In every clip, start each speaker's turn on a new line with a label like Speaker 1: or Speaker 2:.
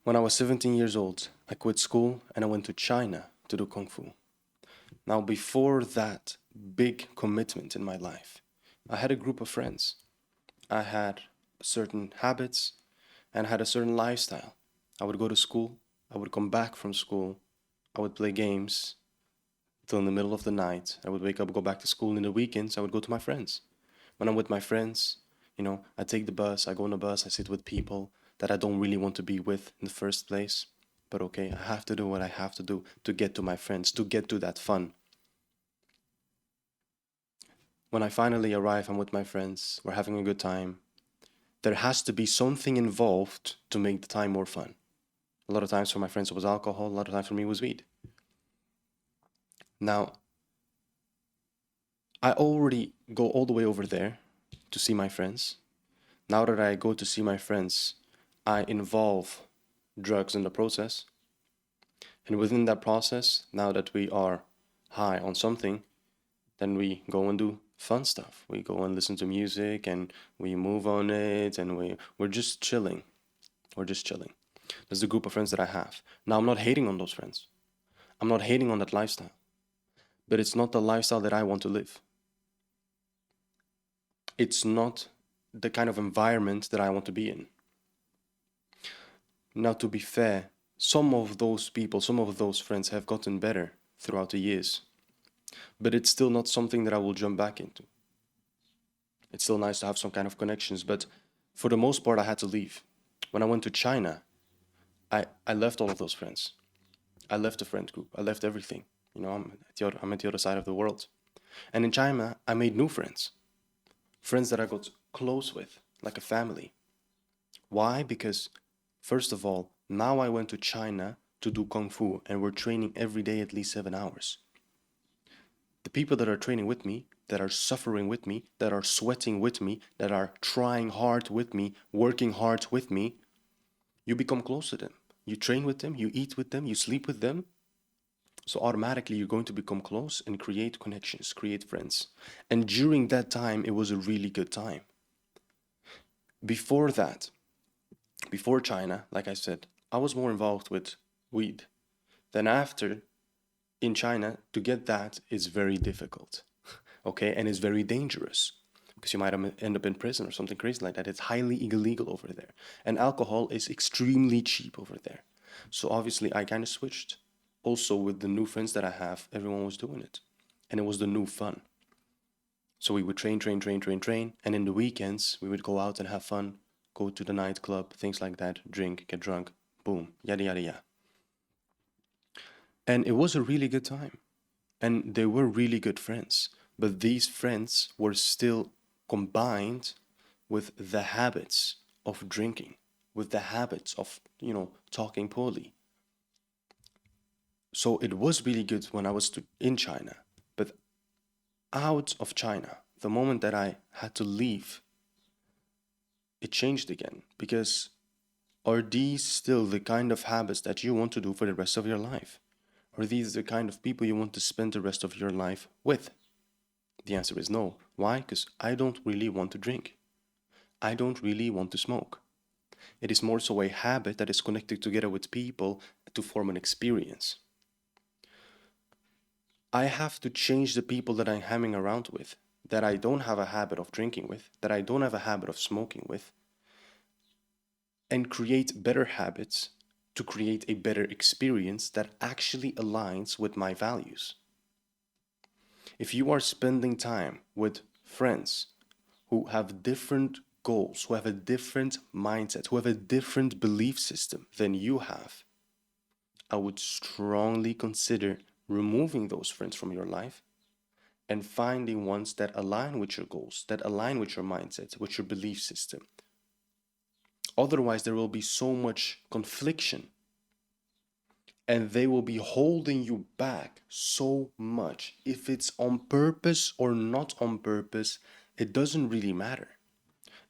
Speaker 1: When I was 17 years old, I quit school and I went to China to do Kung Fu. Now, before that big commitment in my life, I had a group of friends. I had certain habits and had a certain lifestyle. I would go to school, I would come back from school, I would play games till in the middle of the night. I would wake up, go back to school. In the weekends, I would go to my friends. When I'm with my friends, I take the bus, I go on the bus, I sit with people that I don't really want to be with in the first place. But okay, I have to do what I have to do to get to my friends, to get to that fun. When I finally arrive, I'm with my friends, we're having a good time. There has to be something involved to make the time more fun. A lot of times for my friends it was alcohol, a lot of times for me it was weed. Now, I already go all the way over there to see my friends. Now that I go to see my friends, I involve drugs in the process. And within that process, now that we are high on something, then we go and do fun stuff. We go and listen to music and we move on it and we're just chilling. We're just chilling. That's the group of friends that I have. Now, I'm not hating on those friends. I'm not hating on that lifestyle. But it's not the lifestyle that I want to live. It's not the kind of environment that I want to be in. Now, to be fair, some of those people, some of those friends have gotten better throughout the years, but it's still not something that I will jump back into. It's still nice to have some kind of connections, but for the most part, I had to leave. When I went to China, I left all of those friends. I left the friend group. I left everything. I'm at the other side of the world. And in China, I made new friends, friends that I got close with, like a family. Why? Because, first of all, now I went to China to do Kung Fu, and we're training every day at least 7 hours. The people that are training with me, that are suffering with me, that are sweating with me, that are trying hard with me, working hard with me, you become close to them. You train with them, you eat with them, you sleep with them. So automatically you're going to become close and create connections, create friends. And during that time, it was a really good time. Before that, before China, like I said, I was more involved with weed. Then after, in China, to get that is very difficult, okay, and it's very dangerous because you might end up in prison or something crazy like that. It's highly illegal over there, and alcohol is extremely cheap over there. So obviously, I kind of switched. Also, with the new friends that I have, everyone was doing it, and it was the new fun. So we would train, train, train, train, train, and in the weekends we would go out and have fun, go to the nightclub, things like that, drink, get drunk, boom, yada yada yada. And it was a really good time. And they were really good friends. But these friends were still combined with the habits of drinking, with the habits of, talking poorly. So it was really good when I was in China. But out of China, the moment that I had to leave, it changed again. Because are these still the kind of habits that you want to do for the rest of your life? Are these the kind of people you want to spend the rest of your life with? The answer is no. Why? Because I don't really want to drink. I don't really want to smoke. It is more so a habit that is connected together with people to form an experience. I have to change the people that I'm hanging around with, that I don't have a habit of drinking with, that I don't have a habit of smoking with, and create better habits to create a better experience that actually aligns with my values. If you are spending time with friends who have different goals, who have a different mindset, who have a different belief system than you have, I would strongly consider removing those friends from your life and finding ones that align with your goals, that align with your mindset, with your belief system. Otherwise, there will be so much confliction and they will be holding you back so much. If it's on purpose or not on purpose, it doesn't really matter.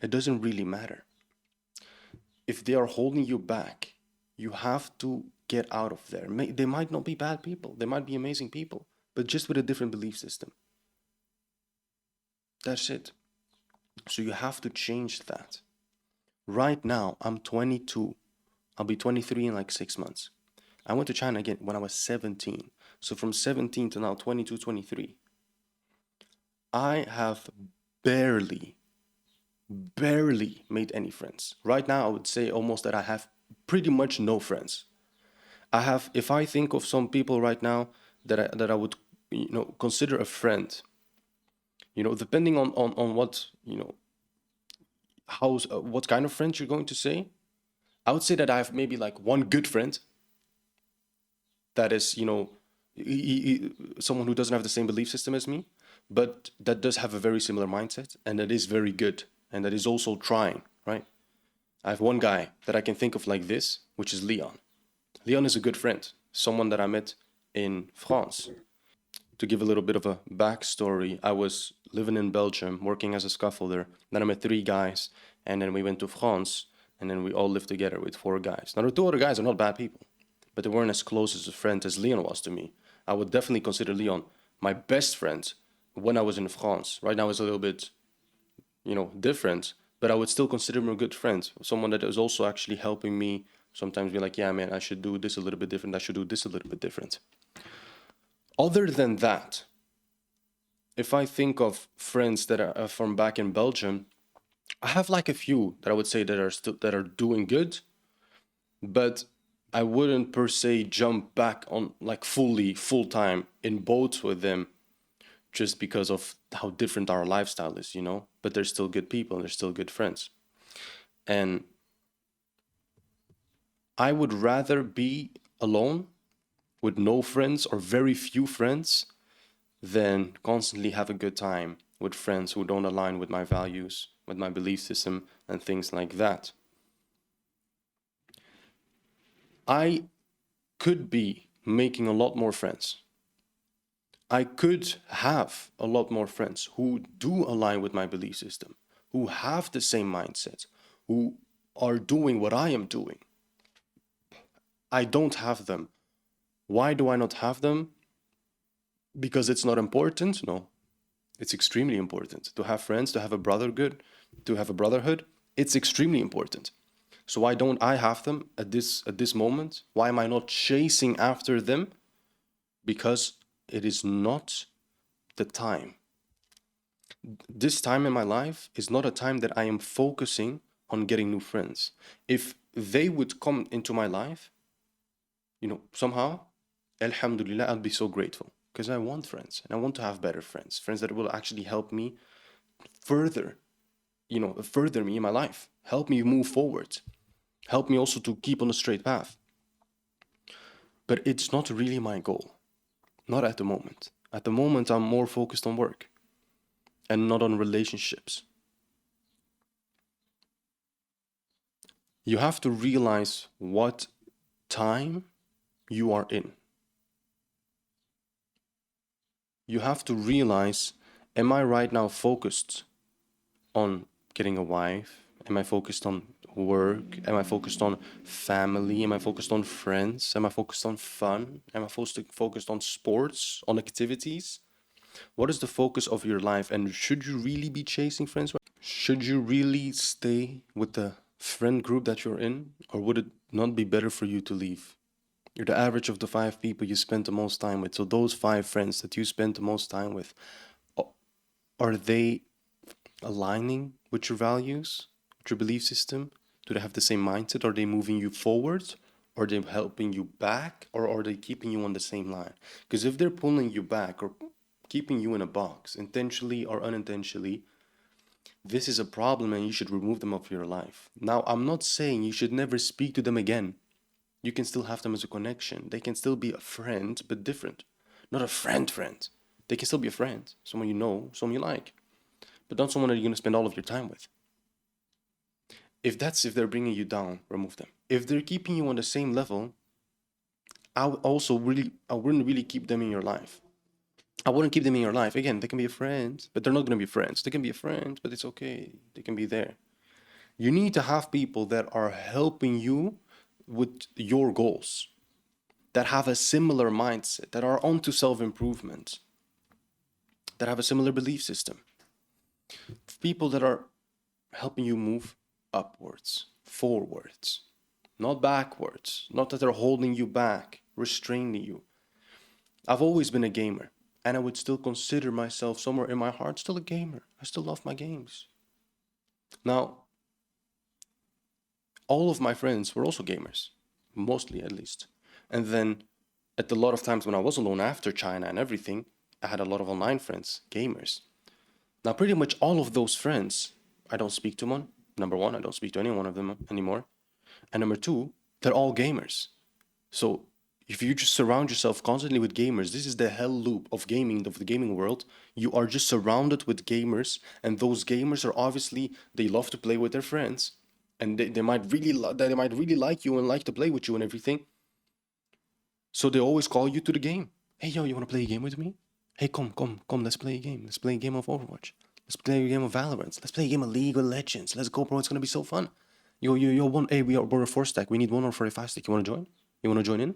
Speaker 1: It doesn't really matter. If they are holding you back, you have to get out of there. They might not be bad people, they might be amazing people, but just with a different belief system. That's it. So you have to change that. Right now, I'm 22. I'll be 23 in like 6 months. I went to China again when I was 17. So from 17 to now 22, 23, I have barely, barely made any friends. Right now, I would say almost that I have pretty much no friends. I have, if I think of some people right now that I would, consider a friend, depending on what, what kind of friend you're going to say, I would say that I have maybe like one good friend that is, someone who doesn't have the same belief system as me, but that does have a very similar mindset and that is very good and that is also trying, right? I have one guy that I can think of like this, which is Leon. Leon is a good friend, someone that I met in France. To give a little bit of a backstory, I was living in Belgium, working as a scaffolder. Then I met three guys, and then we went to France, and then we all lived together with four guys. Now, the two other guys are not bad people, but they weren't as close as a friend as Leon was to me. I would definitely consider Leon my best friend when I was in France. Right now, it's a little bit, different, but I would still consider him a good friend, someone that is also actually helping me sometimes be like, yeah, man, I should do this a little bit different. I should do this a little bit different. Other than that, if I think of friends that are from back in Belgium, I have like a few that I would say that are doing good, but I wouldn't per se jump back on like fully full time in boats with them just because of how different our lifestyle is, But they're still good people and they're still good friends. And I would rather be alone with no friends or very few friends than constantly have a good time with friends who don't align with my values, with my belief system, and things like that. I could be making a lot more friends. I could have a lot more friends who do align with my belief system, who have the same mindset, who are doing what I am doing. I don't have them. Why do I not have them? Because it's not important? No, it's extremely important to have friends, to have a brotherhood, to have a brotherhood. It's extremely important. So why don't I have them at this moment? Why am I not chasing after them? Because it is not the time. This time in my life is not a time that I am focusing on getting new friends. If they would come into my life, somehow, alhamdulillah, I'd be so grateful because I want friends and I want to have better friends, friends that will actually help me further, further me in my life, help me move forward, help me also to keep on a straight path. But it's not really my goal. Not at the moment. At the moment, I'm more focused on work and not on relationships. You have to realize what time you are in. You have to realize, am I right now focused on getting a wife? Am I focused on work? Am I focused on family? Am I focused on friends? Am I focused on fun? Am I focused on sports, on activities? What is the focus of your life? And should you really be chasing friends? Should you really stay with the friend group that you're in? Or would it not be better for you to leave? You're the average of the 5 people you spend the most time with. So those 5 friends that you spend the most time with, are they aligning with your values, with your belief system? Do they have the same mindset? Are they moving you forward? Are they helping you back? Or are they keeping you on the same line? Because if they're pulling you back or keeping you in a box, intentionally or unintentionally, this is a problem and you should remove them off your life. Now, I'm not saying you should never speak to them again. You can still have them as a connection. They can still be a friend, but different. Not a friend. They can still be a friend, someone you know, someone you like, but not someone that you're going to spend all of your time with. If they're bringing you down, remove them. If they're keeping you on the same level, I wouldn't really keep them in your life. I wouldn't keep them in your life. Again, they can be a friend, but they're not going to be friends. They can be a friend, but it's okay. They can be there. You need to have people that are helping you with your goals, that have a similar mindset, that are onto self-improvement, that have a similar belief system. People that are helping you move upwards, forwards. not backwards, not that they're holding you back, restraining you. I've always been a gamer, and I would still consider myself somewhere in my heart still a gamer. I still love my games. Now, all of my friends were also gamers, mostly at least. And then at a lot of times when I was alone after China and everything, I had a lot of online friends, gamers. Now, pretty much all of those friends, I don't speak to one. Number one, I don't speak to any one of them anymore. And number two, they're all gamers. So if you just surround yourself constantly with gamers, this is the hell loop of gaming, of the gaming world. You are just surrounded with gamers, and those gamers are obviously, they love to play with their friends, and they might really they might really like you and like to play with you and everything. So they always call you to the game. Hey yo, you wanna play a game with me? Hey, come, let's play a game. Let's play a game of Overwatch. Let's play a game of Valorant. Let's play a game of League of Legends. Let's go, bro. It's gonna be so fun. Yo, one. Hey, we're a 4 stack. We need one or 45 stack. You wanna join? You wanna join in?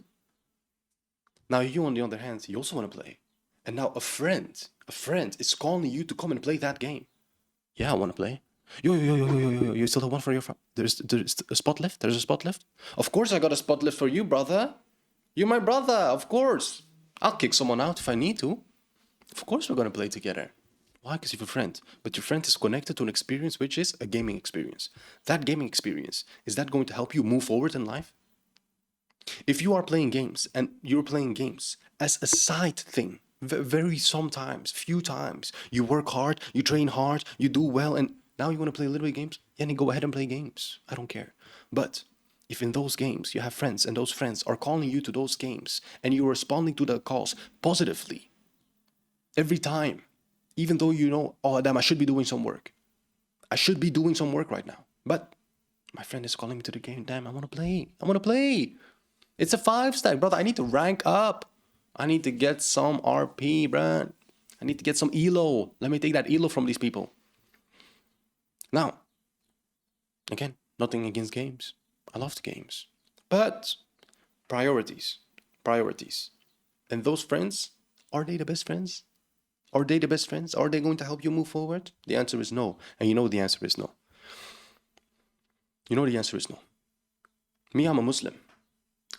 Speaker 1: Now you, on the other hand, you also wanna play, and now a friend is calling you to come and play that game. Yeah, I wanna play. Yo. You still have one for your friend? There's a spot left. There's a spot left. Of course, I got a spot left for you, brother. You're my brother, of course. I'll kick someone out if I need to. Of course, we're gonna play together. Why? Because you have a friend. But your friend is connected to an experience which is a gaming experience. That gaming experience, is that going to help you move forward in life? If you are playing games and you're playing games as a side thing, very sometimes, few times, you work hard, you train hard, you do well, and now you want to play a little bit of games, yeah, go ahead and play games. I don't care. But if in those games you have friends and those friends are calling you to those games and you're responding to the calls positively every time, even though you know, oh damn, I should be doing some work. I should be doing some work right now. But my friend is calling me to the game. Damn, I want to play. I want to play. It's a 5 stack, brother. I need to rank up. I need to get some RP, bruh. I need to get some elo. Let me take that elo from these people. Now, again, nothing against games. I love the games. But priorities. Priorities. And those friends, are they the best friends? Are they the best friends? Are they going to help you move forward? The answer is no. And you know the answer is no. You know the answer is no. Me, I'm a Muslim.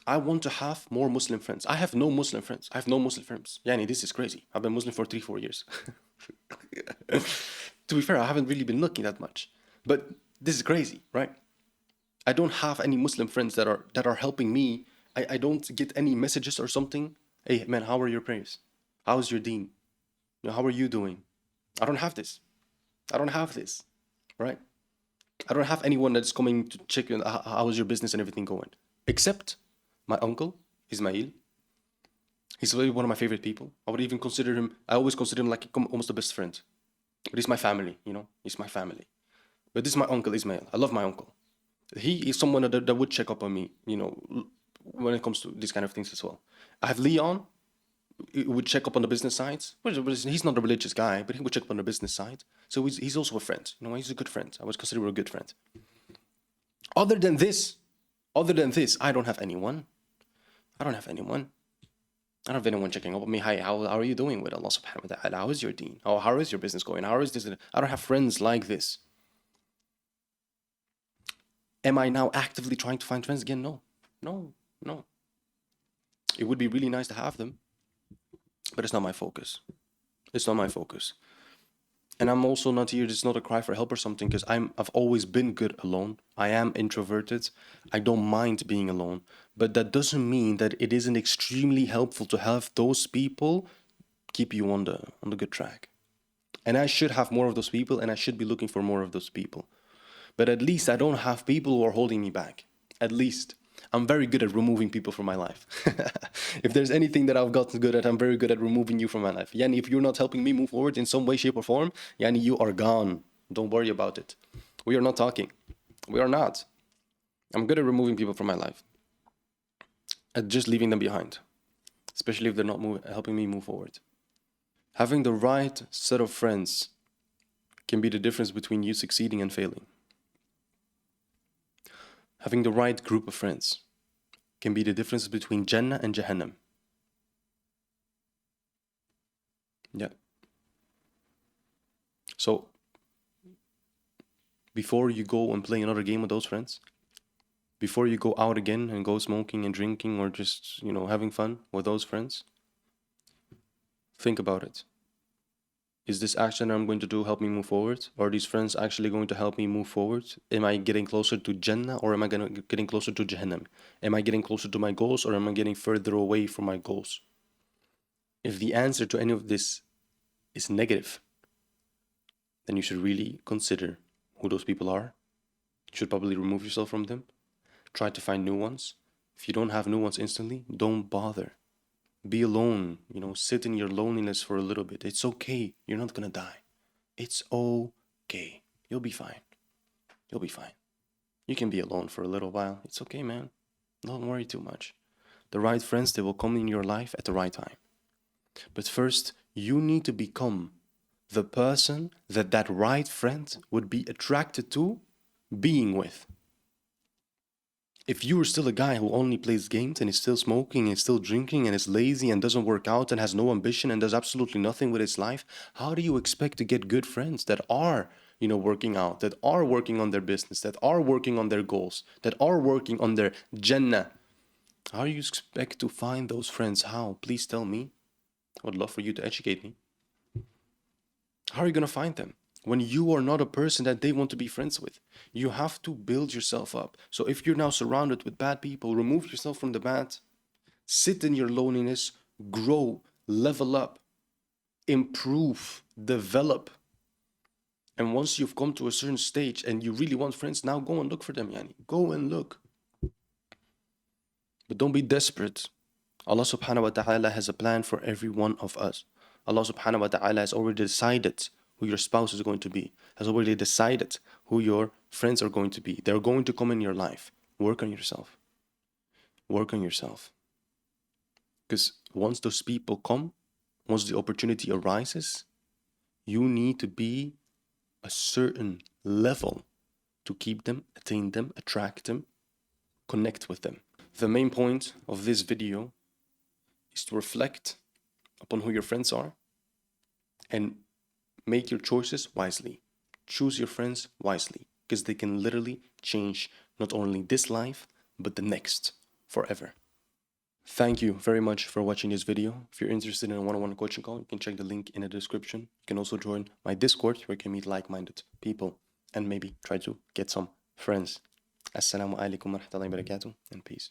Speaker 1: I want to have more Muslim friends. I have no Muslim friends. I have no Muslim friends. Yani, this is crazy. I've been Muslim for 3-4 years. To be fair, I haven't really been looking that much. But this is crazy, right? I don't have any Muslim friends that are helping me. I don't get any messages or something. Hey man, how are your prayers? How's your deen? How are you doing? I don't have this. I don't have this, right? I don't have anyone that's coming to check how is your business and everything going. Except my uncle, Ismail. He's really one of my favorite people. I would even consider him, I always consider him like almost a best friend. But he's my family, he's my family. But this is my uncle, Ismail. I love my uncle. He is someone that would check up on me, when it comes to these kind of things as well. I have Leon, he would check up on the business sides. He's not a religious guy, but he would check up on the business side. So he's also a friend. He's a good friend. I would consider him a good friend. Other than this, I don't have anyone. I don't have anyone. I don't have anyone checking up on me. Hi, how are you doing with Allah subhanahu wa ta'ala? How is your deen? How is your business going? How is this? I don't have friends like this. Am I now actively trying to find friends again? No. It would be really nice to have them, but it's not my focus. It's not my focus. And I'm also not here, it's not a cry for help or something, because I've always been good alone. I am introverted. I don't mind being alone. But that doesn't mean that it isn't extremely helpful to have those people keep you on the good track. And I should have more of those people, and I should be looking for more of those people. But at least I don't have people who are holding me back. At least. I'm very good at removing people from my life. If there's anything that I've gotten good at, I'm very good at removing you from my life. Yani, if you're not helping me move forward in some way, shape, or form, Yani, you are gone. Don't worry about it. We are not talking. We are not. I'm good at removing people from my life. At just leaving them behind. Especially if they're not helping me move forward. Having the right set of friends can be the difference between you succeeding and failing. Having the right group of friends can be the difference between Jannah and Jahannam. Yeah. So, before you go and play another game with those friends, before you go out again and go smoking and drinking or just, having fun with those friends, think about it. Is this action I'm going to do help me move forward? Are these friends actually going to help me move forward? Am I getting closer to Jannah or am I getting closer to Jahannam? Am I getting closer to my goals or am I getting further away from my goals? If the answer to any of this is negative, then you should really consider who those people are. You should probably remove yourself from them. Try to find new ones. If you don't have new ones instantly, don't bother. Be alone, sit in your loneliness for a little bit. It's okay. You're not gonna die. It's okay. You'll be fine. You'll be fine. You can be alone for a little while. It's okay, man. Don't worry too much. The right friends, they will come in your life at the right time. But first, you need to become the person that right friend would be attracted to being with. If you are still a guy who only plays games and is still smoking and is still drinking and is lazy and doesn't work out and has no ambition and does absolutely nothing with his life, how do you expect to get good friends that are, working out, that are working on their business, that are working on their goals, that are working on their Jannah? How do you expect to find those friends? How? Please tell me. I would love for you to educate me. How are you going to find them when you are not a person that they want to be friends with? You have to build yourself up. So if you're now surrounded with bad people, remove yourself from the bad, sit in your loneliness, grow, level up, improve, develop. And once you've come to a certain stage and you really want friends, now go and look for them, Yani. Go and look. But don't be desperate. Allah subhanahu wa ta'ala has a plan for every one of us. Allah subhanahu wa ta'ala has already decided who your spouse is going to be, has already decided who your friends are going to be. They're going to come in your life. Work on yourself. Work on yourself. Because once those people come, once the opportunity arises, you need to be a certain level to keep them, attain them, attract them, connect with them. The main point of this video is to reflect upon who your friends are and make your choices wisely. Choose your friends wisely because they can literally change not only this life, but the next forever. Thank you very much for watching this video. If you're interested in a one-on-one coaching call, you can check the link in the description. You can also join my Discord where you can meet like-minded people and maybe try to get some friends. Assalamu alaikum wa rahmatullahi wa barakatuh and peace.